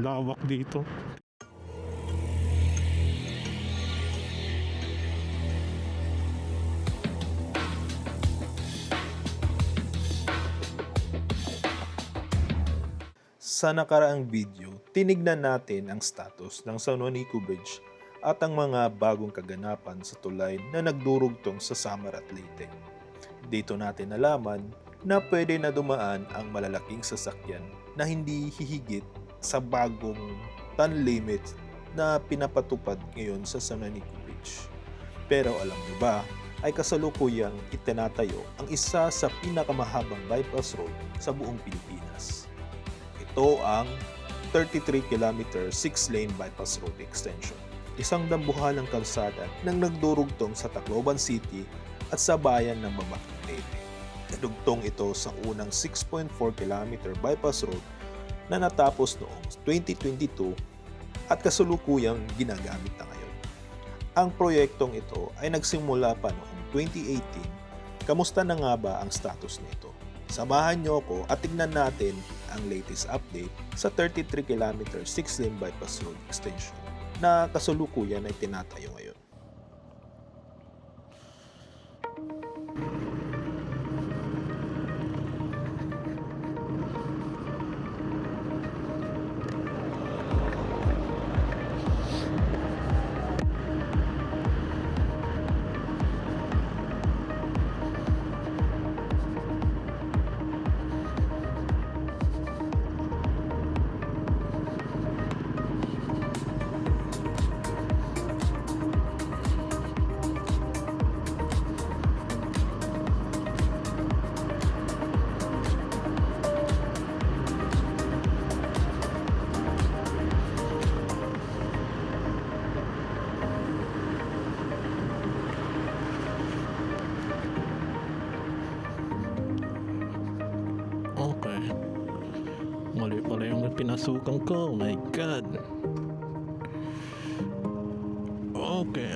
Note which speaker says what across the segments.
Speaker 1: Lawak dito.
Speaker 2: Sa nakaraang video, tinignan natin ang status ng San Juanico Bridge at ang mga bagong kaganapan sa tulay na nagdurugtong sa Samar at Leyte. Dito natin nalaman na pwede na dumaan ang malalaking sasakyan na hindi hihigit sa bagong ton limit na pinapatupad ngayon sa San Juanico Bridge. Pero alam niyo ba, ay kasalukuyang itinatayo ang isa sa pinakamahabang bypass road sa buong Pilipinas. Ito ang 33 km 6-lane bypass road extension. Isang dambuhalang kalsada nang nagdurugtong sa Tacloban City at sa bayan ng Bambac, Leyte. Nadugtong ito sa unang 6.4 km bypass road na natapos noong 2022 at kasalukuyang ginagamit na ngayon. Ang proyektong ito ay nagsimula pa noong 2018. Kamusta na nga ba ang status nito? Samahan niyo ako at tignan natin ang latest update sa 33 km 6-lane bypass road extension na kasalukuyan ay tinatayo ngayon.
Speaker 1: Okay. Mali pala yung pinasukan ko. Oh my God. Okay.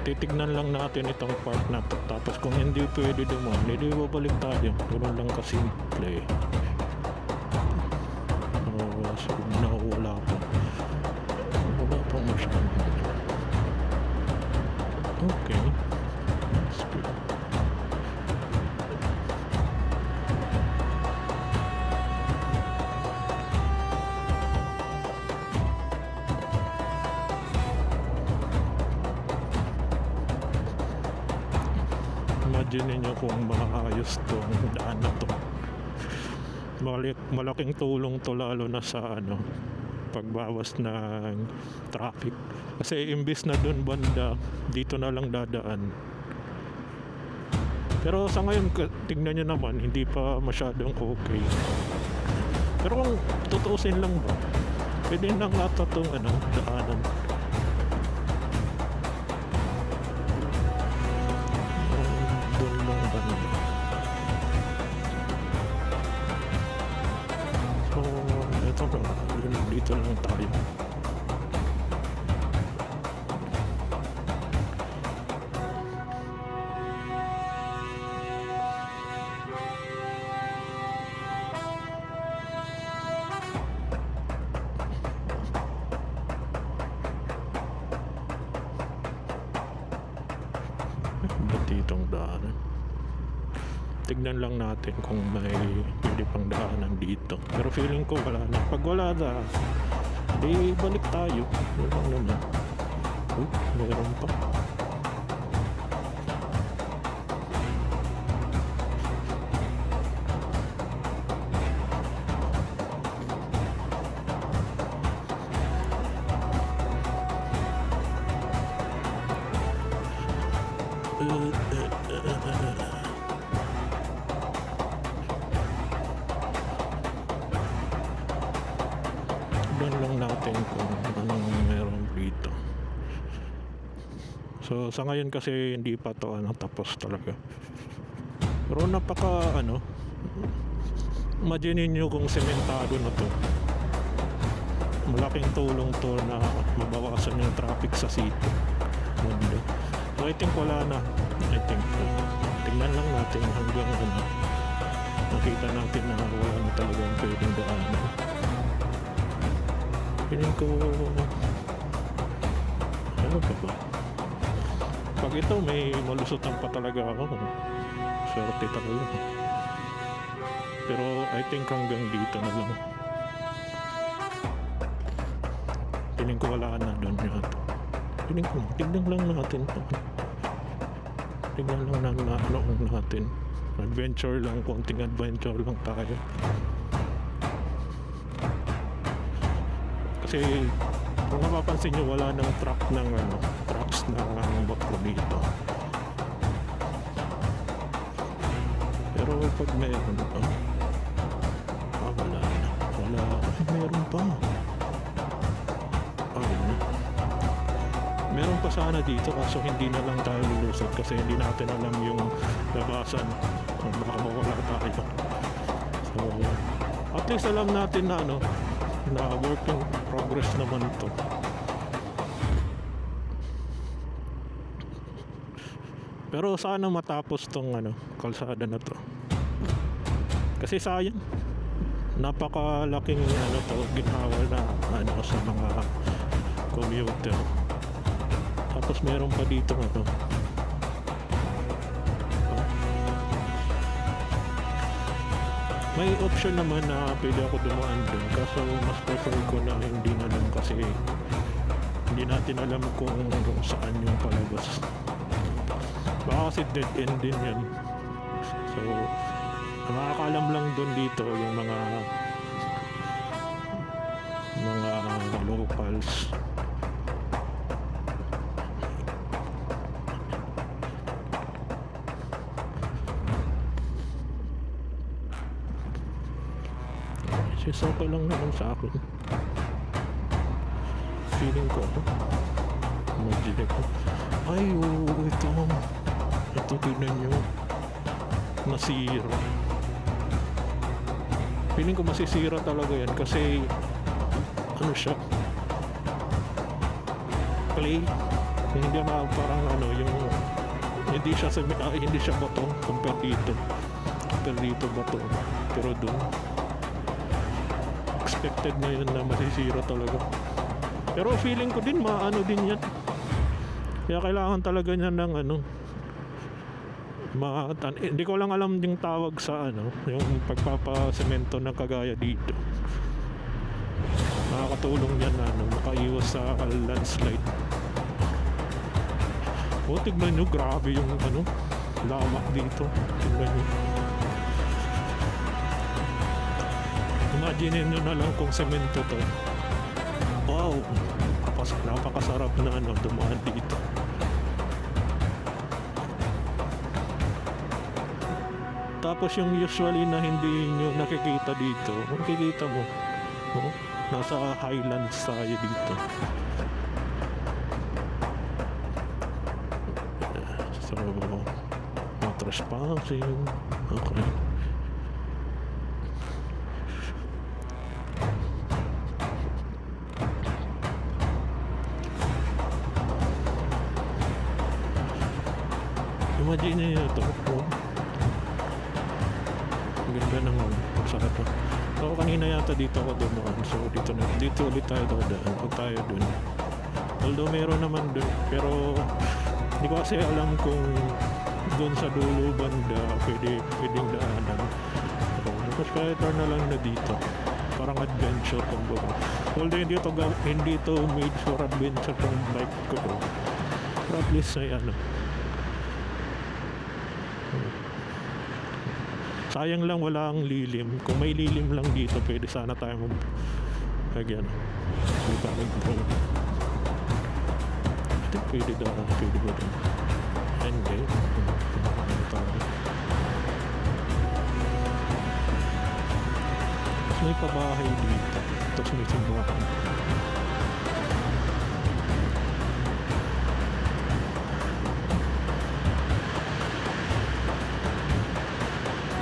Speaker 1: Titignan lang natin itong part na to. Tapos kung hindi pwede dumaan, hindi babalik tayo. Ganun lang kasimple. Nawawala pa. Wala pa masyado. Okay. That's good. Imagine niyo kung maayos tong daan na to. Malaking tulong to lalo na sa pagbawas ng traffic. Kasi imbis na dun banda, dito na lang dadaan. Pero sa ngayon, tignan nyo naman, hindi pa masyadong okay. Pero kung tutuusin lang ba, pwede lang ata itong daanan. Doon lang ba? Dito lang tayo. Ba't ditong daanan? Tignan lang natin kung may pwede pang daanan dito. Pero feeling ko wala na. Pag wala na, di balik tayo. Yun lang naman. Uy, meron pa. Tignan lang natin kung anong meron dito. So sa ngayon kasi hindi pa to tapos talaga. Pero napaka imagine niyo kung sementado na to. Malaking tulong to na mabawasan yung traffic sa city. Mundo. So I think wala na. I think tignan lang natin hanggang nakita natin na wala na talagang pwedeng daanan. Piling ko ano pa ba? Pag ito may malusutan pa talaga ako. Swerte talaga. Pero I think hanggang dito na lang. Piling ko wala na doon yata. Piling ko tignan lang natin to. Tignan lang natin. Adventure lang, konting adventure lang tayo. Kasi kung mapapansin nyo wala nang truck ng trucks ng baklo dito. Pero pag meron pa wala na. Meron pa. Meron pa sana dito kaso hindi na lang tayo lulusot kasi hindi natin alam yung labasan kung baka mawala tayo. So at least alam natin na na work in progress naman to. Pero sana matapos tong kalsada na to. Kasi sayang. Napakalaking to ginhawa na sa mga commuter. Tapos meron pa dito may option naman na pwede ako dumaan dun kaso mas prefer ko na hindi na lang kasi hindi natin alam kung saan yung palabas. Baka kasi dead end din yan. So makakaalam lang dun dito yung mga locals. Okay lang naman sa akin. Feeling ko imagine ko ay ito tignan nyo nasira. Feeling ko masisira talaga yan kasi siya clay hindi parang yung hindi siya bato compare dito bato pero doon expected ngayon na masisira talaga. Pero feeling ko din din yan. Kaya kailangan talaga niya ng hindi ko lang alam yung tawag sa yung pagpapasemento ng kagaya dito. Nakakatulong yan na makaiwas sa landslide. Tignan nyo, grabe yung lamak dito. Tignan nyo. Imagine nyo na lang kung semento to. Wow, napakasarap na dumaan dito. Tapos yung usually na hindi nyo nakikita dito, makikita mo nasa highlands tayo dito. So no trespassing. Okay. Imagine niyo ito. Oh. Ang ganda ng sarap na. So kanina yata dito ako dumaan. So dito ulit tayo dadaan. Huwag tayo dun. Although meron naman dun. Pero hindi ko kasi alam kung dun sa dulo banda pwedeng daanan. So, mas kaya turn na lang na dito. Parang adventure kumbaga. Although hindi to made for adventure tong bike ko to. Pero at least ay ano. Sayang lang wala ang lilim. Kung may lilim lang dito, pwede sana tayo lagyan. Hindi pa nag-drone. I think pwede ba din. Hindi. Ano tayo. Tapos may pabahay dito. Tapos may simbahan.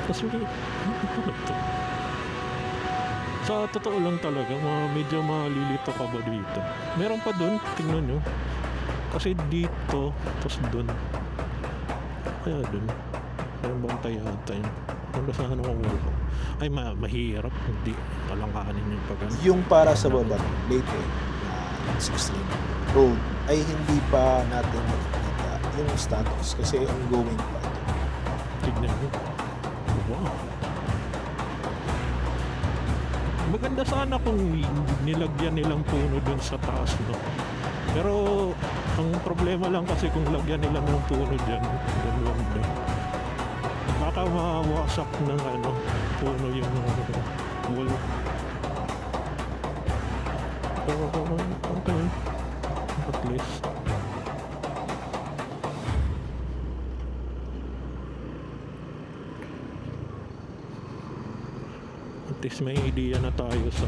Speaker 1: Tapos may ano to? Sa totoo lang talaga, medyo malilito ka ba dito? Meron pa dun, tingnan nyo. Kasi dito, tapos dun. Kaya dun. Meron bang tayo yun? Ano saan ako mula? Ay, mahirap. Hindi palangkanin yung pag
Speaker 2: Yung para sa baba, Leyte, na 6-lane road, ay hindi pa natin makikita yung status kasi ongoing pa ito.
Speaker 1: Tignan nyo. Wow. Maganda sana kung nilagyan nilang puno dun sa taas, no? Pero ang problema lang kasi kung lagyan nila ng puno dyan, baka mawasak ng puno yung wall. Pero okay, at least. At least may idea na tayo sa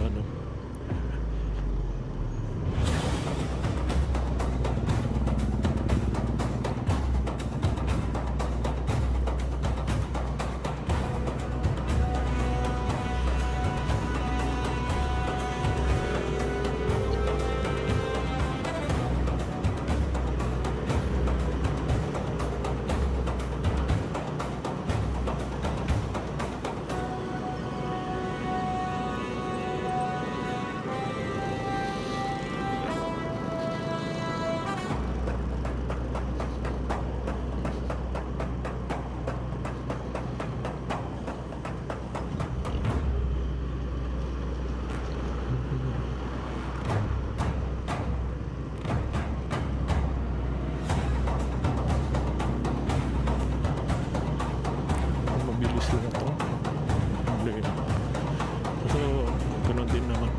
Speaker 1: mabilis lang ito. Hindi. So, ganun din naman.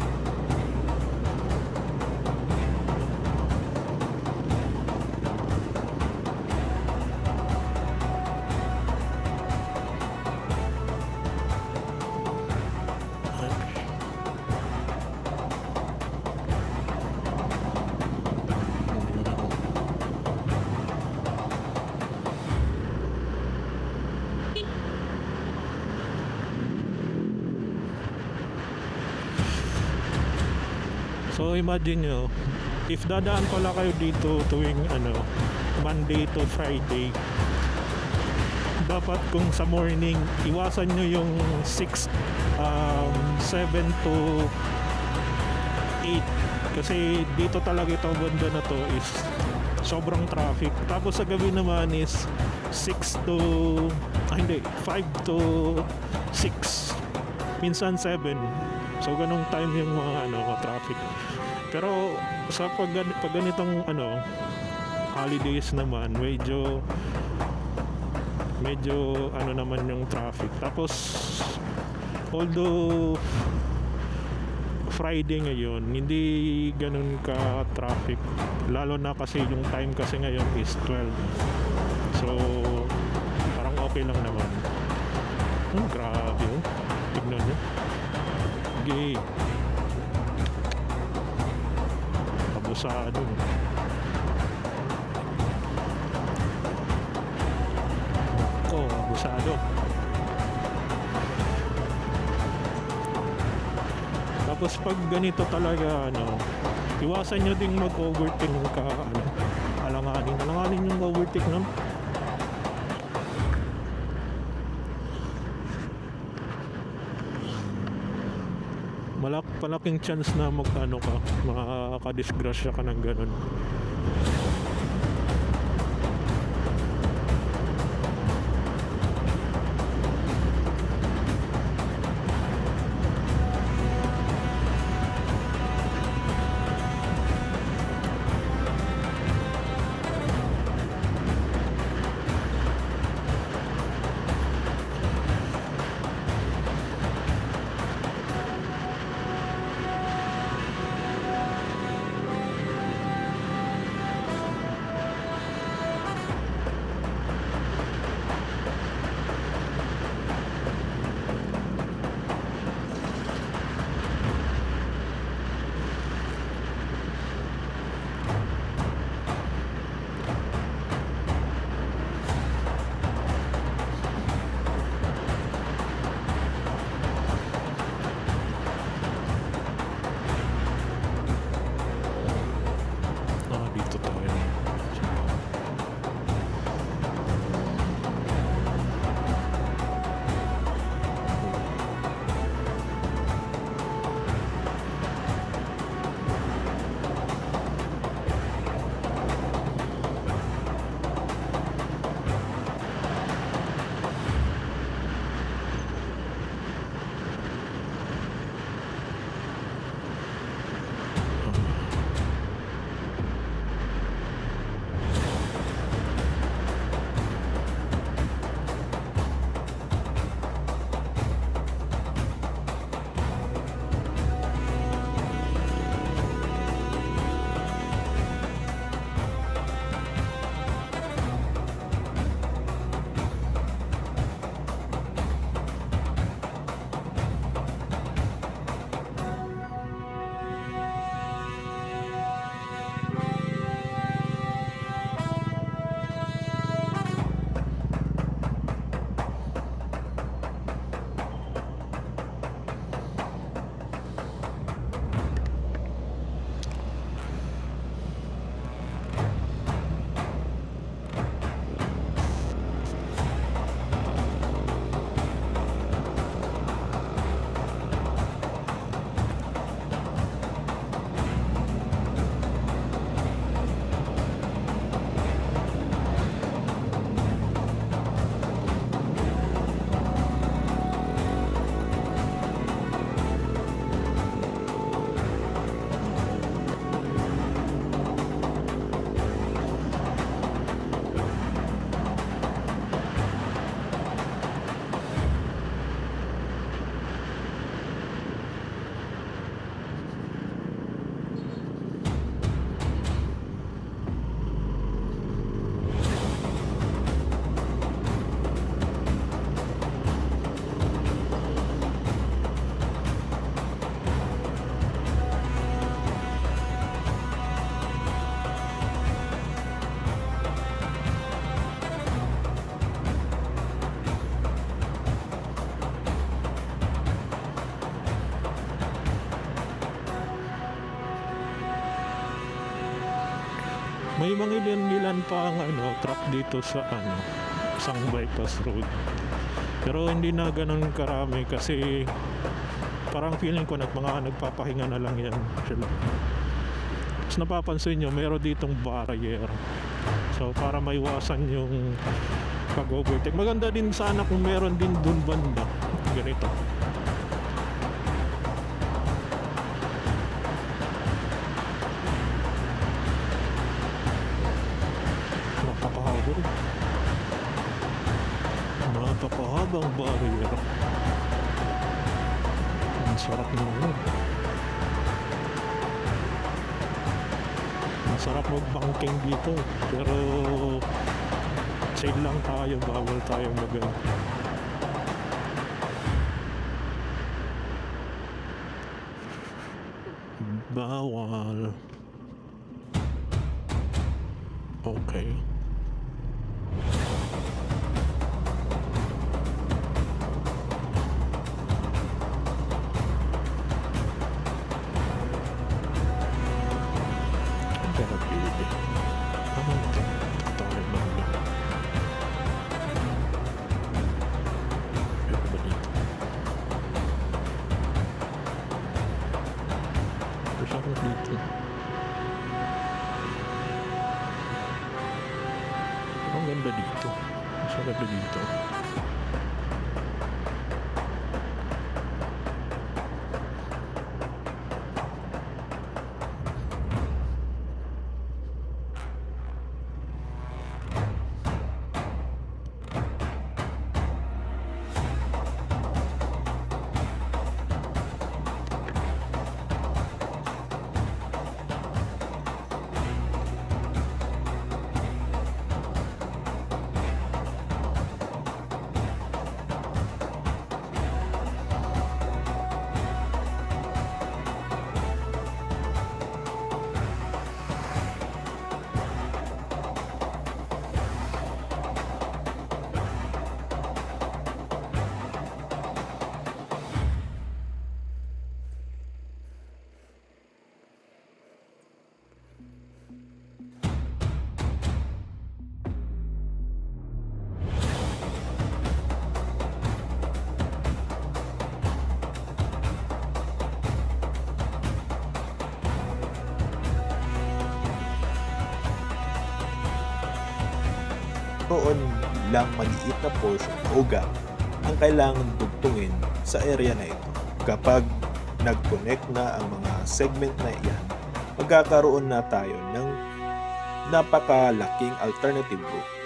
Speaker 1: So imagine nyo, if dadaan pala kayo dito tuwing Monday to Friday, dapat kung sa morning, iwasan nyo yung 7 to 8 kasi dito talaga ito banda na to is sobrang traffic. Tapos sa gabi naman is 5 to 6, minsan 7. So ganong time yung mga traffic. Pero sa pag ganitong holidays naman, medyo naman yung traffic. Tapos although Friday ngayon, hindi ganun ka traffic. Lalo na kasi yung time kasi ngayon is 12. So parang okay lang naman. Grabe oh. Tignan nyo. Okay. Abusado. Abusado. Tapos pag ganito talaga iwasan nyo ding mag-overtake ka alanganin yung overtake Malaking chance na mag-ano ka, makakadisgrasya ka ng ganun. Dito tayo. May mga ilan pa ang truck dito sa isang bypass road. Pero hindi na ganun karami kasi parang feeling ko mga nagpapahinga na lang yan sila. Tapos napapansin nyo, meron ditong barrier. So para maiwasan yung pag-overtake. Maganda din sana kung meron din dun banda. Ganito. Napakahabang barrier. Ang sarap naman. Masarap mag-banking dito. Pero chill lang tayo, bawal tayo bawal. Okay.
Speaker 2: mayroon lang maliit na portion o gap ang kailangan dugtungin sa area na ito. Kapag nag-connect na ang mga segment na iyan, magkakaroon na tayo ng napakalaking alternative route.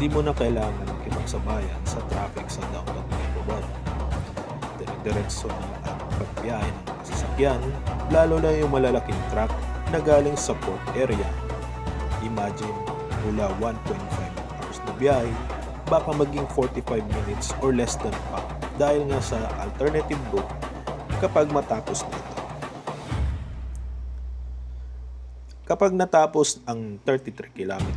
Speaker 2: Hindi mo na kailangan makipagsabayan sa traffic sa downtown Tacloban. Dire-diretso na ang pagbiyahe ng mga sasakyan, lalo na yung malalaking truck na galing sa port area. Imagine, mula 1.5 hours na biyahe, baka maging 45 minutes or less than pa dahil nga sa alternative route kapag matapos na ito. Kapag natapos ang 33 km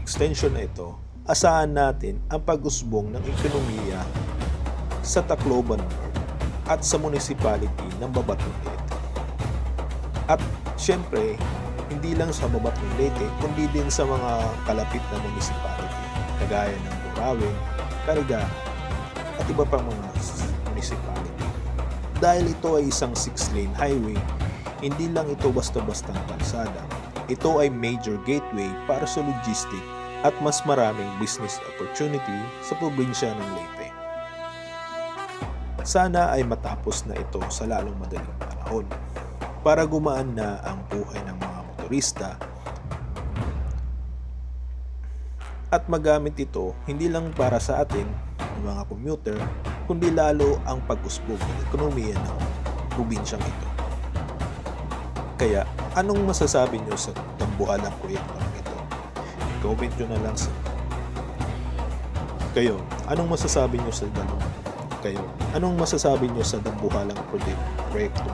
Speaker 2: extension na ito, asahan natin ang pag-usbong ng ekonomiya sa Tacloban North at sa municipality ng Babatong Leyte. At syempre, hindi lang sa Babatong Leyte, kundi din sa mga kalapit na municipality, kagaya ng Burawin, Cariga, at iba pang mga municipality. Dahil ito ay isang 6-lane highway, hindi lang ito basta-bastang kalsada. Ito ay major gateway para sa logistic at mas maraming business opportunity sa probinsya ng Leyte. Sana ay matapos na ito sa lalong madaling panahon para gumaan na ang buhay ng mga motorista at magamit ito hindi lang para sa atin, ng mga commuter, kundi lalo ang pag-usbong ng ekonomiya ng probinsyang ito. Kaya, anong masasabi nyo sa tambuhalang proyekto ng ito? Comment nyo na lang sa kayo. Anong masasabi nyo sa anong masasabi nyo sa dambuhalang proyekto ito?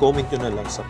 Speaker 2: Comment nyo na lang sa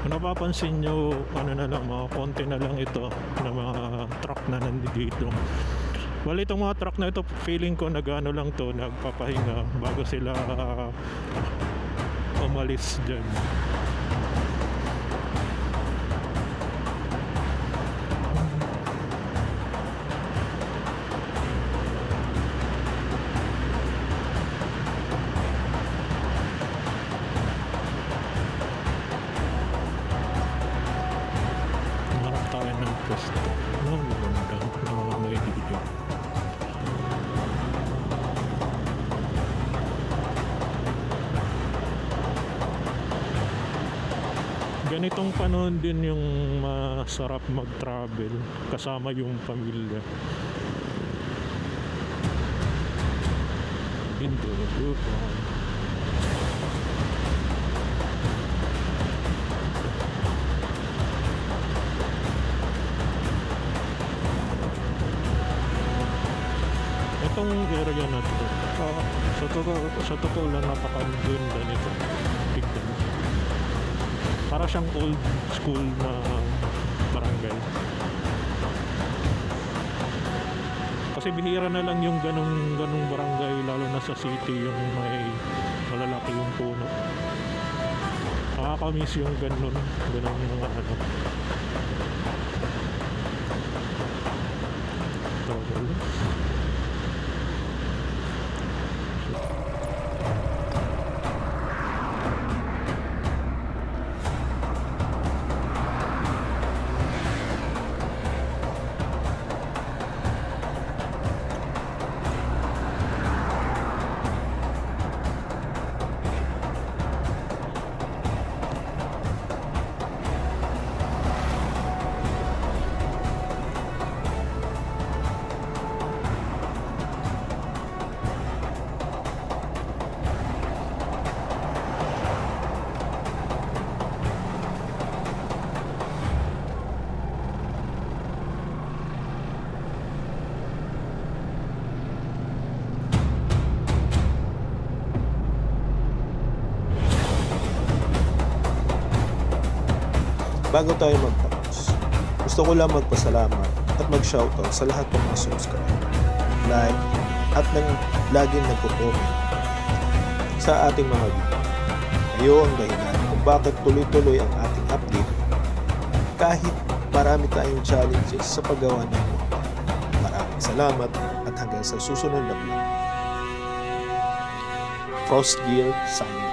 Speaker 1: Kung napapansin nyo, ano na lang, mga konti na lang ito na mga truck na nandito. Bali itong mga truck na ito, feeling ko nagano lang to, nagpapahinga bago sila umalis dyan. Harap tayo ng pwesto. Maganda na mga may video. Ganitong panahon din yung masarap mag-travel kasama yung pamilya. Indo, itong area na to, sa totoo lang napakaganda nito. Tignan. Para siyang old school na barangay. Kasi bihira na lang yung ganung barangay, lalo na sa city, yung may malalaki yung puno. Nakakamiss yung ganun mga ano. Travel.
Speaker 2: Bago tayo magtapos, gusto ko lang magpasalamat at mag-shoutout sa lahat ng mga subscribe, like, at laging nagpo-comment sa ating mga video. Kayo ang dahilan kung bakit tuloy-tuloy ang ating update kahit marami tayong challenges sa paggawa ng video. Maraming salamat at hanggang sa susunod na vlog. Frost Gear signing.